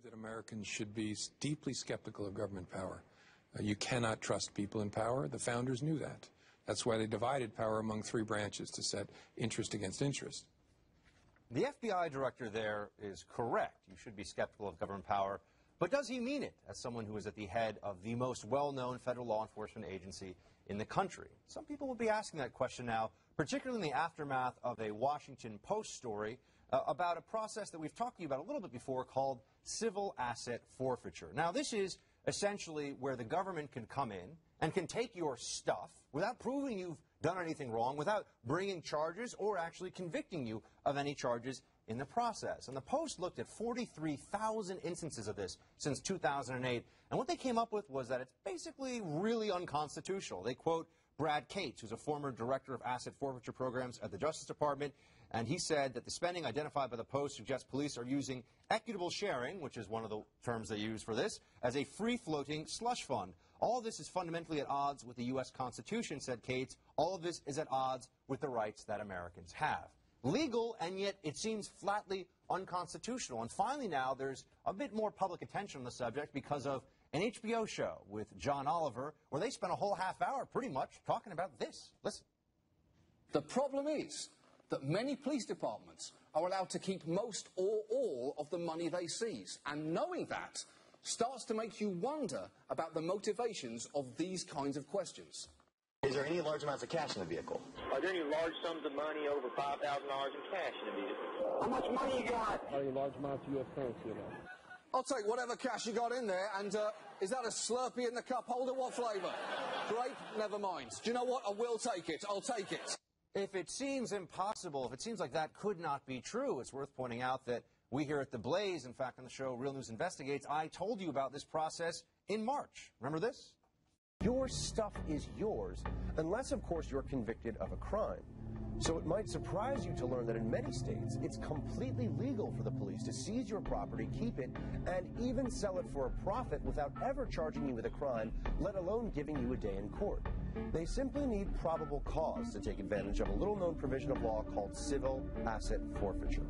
that Americans should be deeply skeptical of government power. You cannot trust people in power. The founders knew that. That's why they divided power among three branches to set interest against interest. The FBI director there is correct. You should be skeptical of government power. But does he mean it as someone who is at the head of the most well-known federal law enforcement agency in the country? Some people will be asking that question now, particularly in the aftermath of a Washington Post story about a process that we've talked to you about a little bit before called civil asset forfeiture. Now, this is essentially where the government can come in and can take your stuff without proving you've done anything wrong, without bringing charges or actually convicting you of any charges in the process. And the Post looked at 43,000 instances of this since 2008, and what they came up with was that it's basically really unconstitutional. They quote Brad Cates, who's a former director of asset forfeiture programs at the Justice Department, and he said that the spending identified by the Post suggests police are using equitable sharing, which is one of the terms they use for this, as a free-floating slush fund. All of this is fundamentally at odds with the U.S. Constitution, said Cates. All of this is at odds with the rights that Americans have. Legal, and yet it seems flatly unconstitutional. And finally now, there's a bit more public attention on the subject because of an HBO show with John Oliver, where they spent a whole half hour pretty much talking about this. Listen. The problem is that many police departments are allowed to keep most or all of the money they seize. And knowing that starts to make you wonder about the motivations of these kinds of questions. Is there any large amounts of cash in the vehicle? Are there any large sums of money over $5,000 in cash in the vehicle? How much money you got? Are there large amounts of U.S. currency in there? I'll take whatever cash you got in there, and is that a Slurpee in the cup holder? What flavour? Grape? Never mind. Do you know what? I will take it. I'll take it. If it seems impossible, if it seems like that could not be true, it's worth pointing out that we here at The Blaze, in fact, on the show Real News Investigates, I told you about this process in March. Remember this? Your stuff is yours, unless, of course, you're convicted of a crime. So it might surprise you to learn that in many states, it's completely legal for the police to seize your property, keep it, and even sell it for a profit without ever charging you with a crime, let alone giving you a day in court. They simply need probable cause to take advantage of a little-known provision of law called civil asset forfeiture.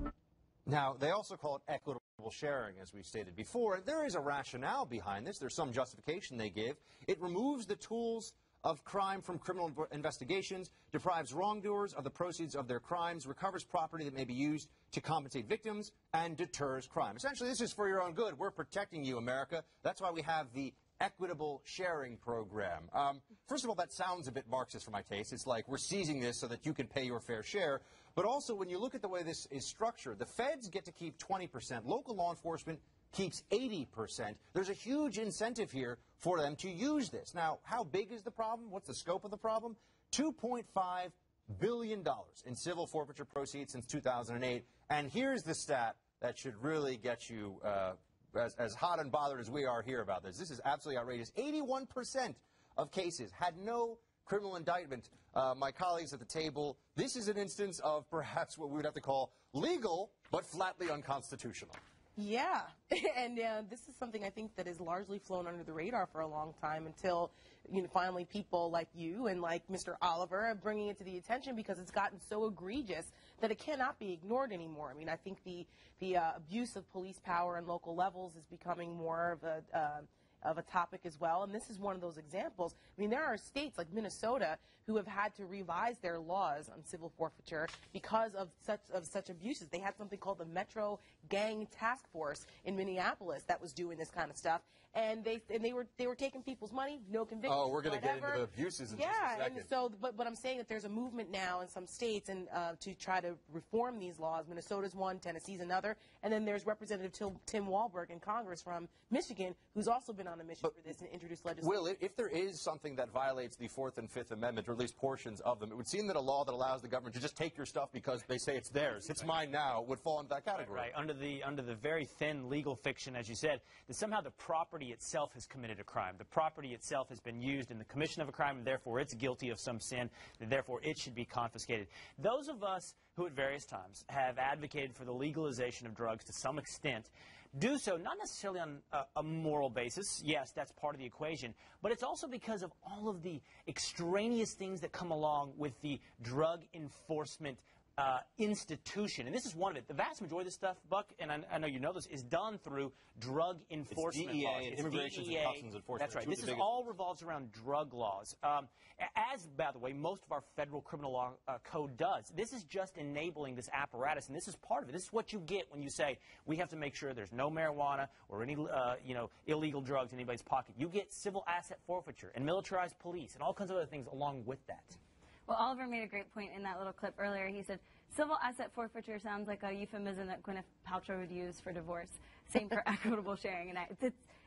Now, they also call it equitable sharing, as we stated before. There is a rationale behind this. There's some justification they give. It removes the tools of crime from criminal investigations, deprives wrongdoers of the proceeds of their crimes, recovers property that may be used to compensate victims, and deters crime. Essentially, this is for your own good. We're protecting you, America. That's why we have the equitable sharing program. First of all, that sounds a bit Marxist for my taste. It's like we're seizing this so that you can pay your fair share. But also, when you look at the way this is structured, the feds get to keep 20%. Local law enforcement keeps 80%. There's a huge incentive here for them to use this. Now, how big is the problem? What's the scope of the problem? $2.5 billion in civil forfeiture proceeds since 2008. And here's the stat that should really get you as hot and bothered as we are here about this. This is absolutely outrageous. 81% of cases had no criminal indictment. My colleagues at the table, this is an instance of perhaps what we would have to call legal, but flatly unconstitutional. Yeah, and this is something I think that has largely flown under the radar for a long time until, finally people like you and like Mr. Oliver are bringing it to the attention because it's gotten so egregious that it cannot be ignored anymore. I mean, I think the abuse of police power on local levels is becoming more of a topic as well, and this is one of those examples. I mean, there are states like Minnesota who have had to revise their laws on civil forfeiture because of such abuses. They had something called the Metro Gang Task Force in Minneapolis that was doing this kind of stuff, and they were taking people's money, no convictions. Oh, we're going to get into the abuses in just a second. And so, but I'm saying that there's a movement now in some states and to try to reform these laws. Minnesota's one, Tennessee's another, and then there's Representative Tim Walberg in Congress from Michigan, who's also been on a mission for this and introduced legislation. Will, if there is something that violates the Fourth and Fifth Amendment, or at least portions of them, it would seem that a law that allows the government to just take your stuff because they say it's theirs, it's mine now, would fall into that category. Right. Under the very thin legal fiction, as you said, that somehow the property itself has committed a crime. The property itself has been used in the commission of a crime, and therefore it's guilty of some sin, and therefore it should be confiscated. Those of us who at various times have advocated for the legalization of drugs to some extent do so not necessarily on a moral basis. Yes, that's part of the equation, but it's also because of all of the extraneous things that come along with the drug enforcement institution, and this is one of it. The vast majority of this stuff, Buck, and I know you know this, is done through drug enforcement DEA laws. and Immigration and Customs Enforcement. That's right. This is all revolves around drug laws. As, by the way, most of our federal criminal law code does. This is just enabling this apparatus, and this is part of it. This is what you get when you say we have to make sure there's no marijuana or any illegal drugs in anybody's pocket. You get civil asset forfeiture and militarized police and all kinds of other things along with that. Well, Oliver made a great point in that little clip earlier. He said, civil asset forfeiture sounds like a euphemism that Gwyneth Paltrow would use for divorce. Same for equitable sharing. And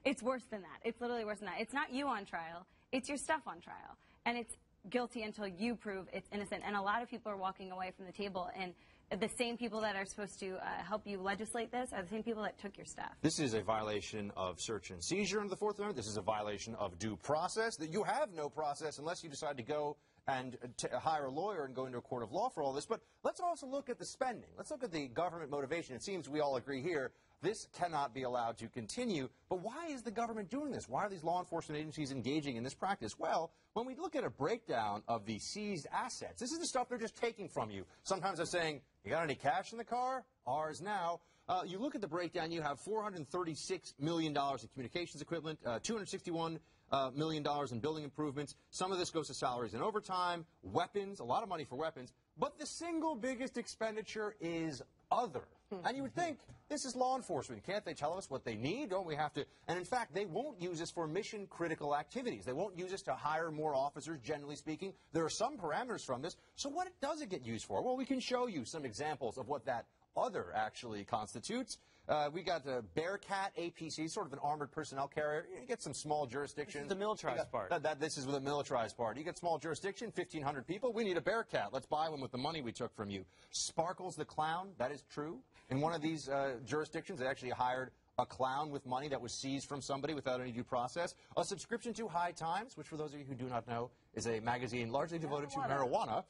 it's worse than that. It's literally worse than that. It's not you on trial. It's your stuff on trial. And it's guilty until you prove it's innocent. And a lot of people are walking away from the table. And the same people that are supposed to help you legislate this are the same people that took your stuff. This is a violation of search and seizure under the Fourth Amendment. This is a violation of due process. That you have no process unless you decide to go and hire a lawyer and go into a court of law for all this. But let's also look at the spending. Let's look at the government motivation. It seems we all agree here this cannot be allowed to continue. But why is the government doing this? Why are these law enforcement agencies engaging in this practice? Well, when we look at a breakdown of the seized assets, this is the stuff they're just taking from you. Sometimes they're saying, you got any cash in the car? Ours now. You look at the breakdown, you have $436 million in communications equipment, $261 million in building improvements. Some of this goes to salaries and overtime, weapons, a lot of money for weapons. But the single biggest expenditure is other. And you would think, this is law enforcement. Can't they tell us what they need? Don't we have to? And in fact, they won't use this for mission-critical activities. They won't use this to hire more officers, generally speaking. There are some parameters from this. So what does it get used for? Well, we can show you some examples of what that other actually constitutes. We got the Bearcat APC, sort of an armored personnel carrier. You get some small jurisdictions. This is the militarized part. This is the militarized part. You get small jurisdiction, 1,500 people. We need a Bearcat. Let's buy one with the money we took from you. Sparkles the clown. That is true. In one of these jurisdictions, they actually hired a clown with money that was seized from somebody without any due process. A subscription to High Times, which for those of you who do not know, is a magazine largely devoted to marijuana.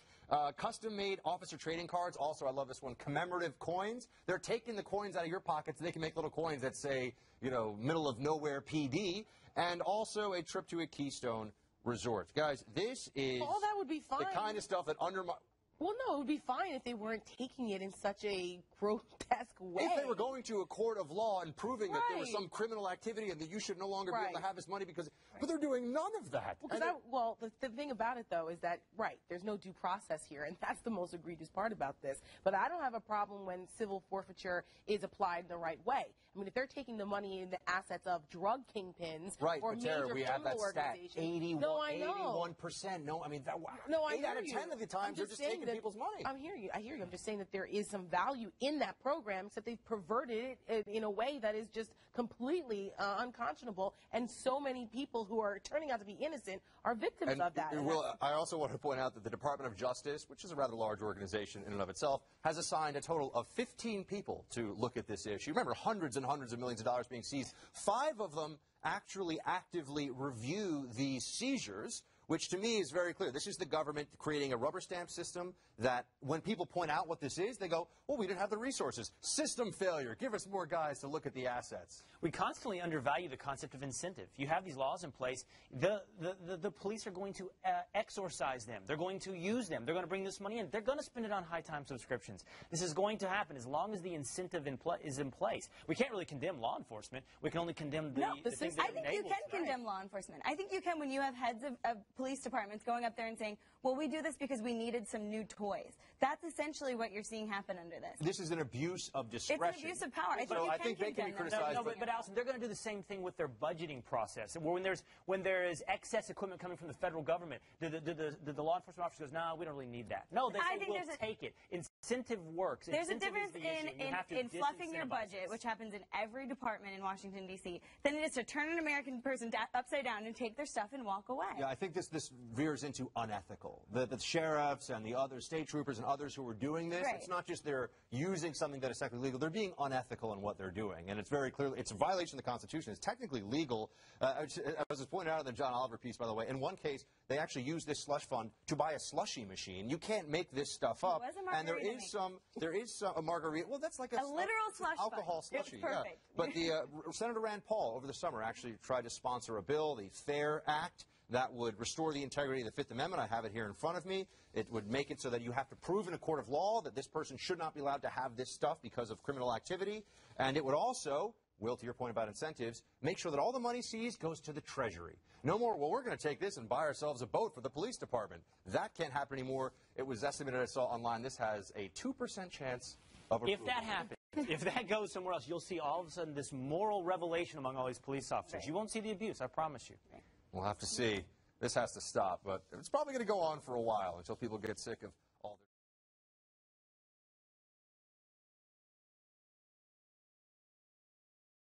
Custom-made officer trading cards. Also, I love this one, commemorative coins. They're taking the coins out of your pockets. They can make little coins that say, you know, middle of nowhere PD. And also a trip to a Keystone resort. Guys, this is all that would be fine. The kind of stuff that undermines... Well, no, it would be fine if they weren't taking it in such a grotesque way. If they were going to a court of law and proving that there was some criminal activity and that you should no longer be able to have this money because... But they're doing none of that. Well, the thing about it, though, is that, there's no due process here, and that's the most egregious part about this. But I don't have a problem when civil forfeiture is applied in the right way. I mean, if they're taking the money and the assets of drug kingpins or major criminal organizations... 81%. No, I mean, 8 out of 10 of the times they're just taking people's money. I hear you. I'm just saying that there is some value in that program, except they've perverted it in a way that is just completely unconscionable, and so many people who are turning out to be innocent are victims of that. I also want to point out that the Department of Justice, which is a rather large organization in and of itself, has assigned a total of 15 people to look at this issue. Remember, hundreds and hundreds of millions of dollars being seized. 5 of them actually actively review these seizures, which to me is very clear. This is the government creating a rubber stamp system that when people point out what this is, they go, well, we didn't have the resources. System failure. Give us more guys to look at the assets. We constantly undervalue the concept of incentive. You have these laws in place. The police are going to exorcise them. They're going to use them. They're going to bring this money in. They're going to spend it on high-time subscriptions. This is going to happen as long as the incentive is in place. We can't really condemn law enforcement. We can only condemn the things that I think you can condemn law enforcement. I think you can when you have heads of police departments going up there and saying, well, we do this because we needed some new toys. That's essentially what you're seeing happen under this. This is an abuse of discretion. It's an abuse of power. I think they can be criticized. But Allison, they're going to do the same thing with their budgeting process. When there is excess equipment coming from the federal government, the law enforcement officer goes, no, we don't really need that. No, they say, we'll take it. Incentive works. There's a difference in fluffing your budget, which happens in every department in Washington, D.C., than it is to turn an American person upside down and take their stuff and walk away. Yeah, I think this veers into unethical. The sheriffs and the other state troopers and others who are doing this, it's not just they're using something that is technically legal. They're being unethical in what they're doing. And it's very clearly, it's a violation of the Constitution. It's technically legal. I was just pointing out in the John Oliver piece, by the way, in one case, they actually used this slush fund to buy a slushy machine. You can't make this stuff up. And there is a margarita. Well, that's like a literal slush alcohol slushy. It's perfect. But Senator Rand Paul over the summer actually tried to sponsor a bill, the FAIR Act, that would restore the integrity of the Fifth Amendment. I have it here in front of me. It would make it so that you have to prove in a court of law that this person should not be allowed to have this stuff because of criminal activity. And it would also, Will, to your point about incentives, make sure that all the money seized goes to the Treasury. No more, well, we're going to take this and buy ourselves a boat for the police department. That can't happen anymore. It was estimated, I saw online, this has a 2% chance of approval. If that happens, if that goes somewhere else, you'll see all of a sudden this moral revelation among all these police officers. You won't see the abuse, I promise you. We'll have to see. This has to stop, but it's probably going to go on for a while until people get sick of